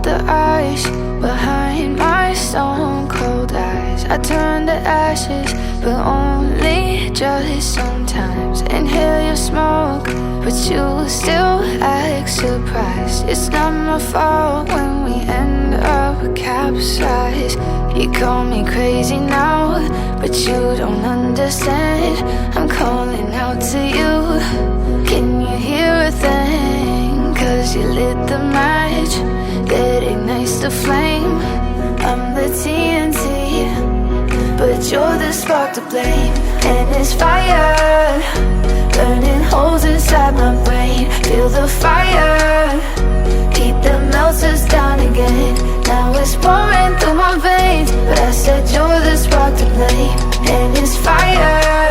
the ice behind my stone cold eyes. I turn to ashes, but only just sometimes. Inhale your smoke, but you still act surprised. It's not my fault when we end up capsized. You call me crazy now, but you don't understand. I'm calling out to you. Can you hear a thing? 'Cause you lit the match that ignites the flame. I'm the TNT, but you're the spark to blame. And it's fire, burning holes inside my brain. Feel the fire, heat that melts us down again. Now it's pouring through my veins, but I said you're the spark to blame. And it's fire,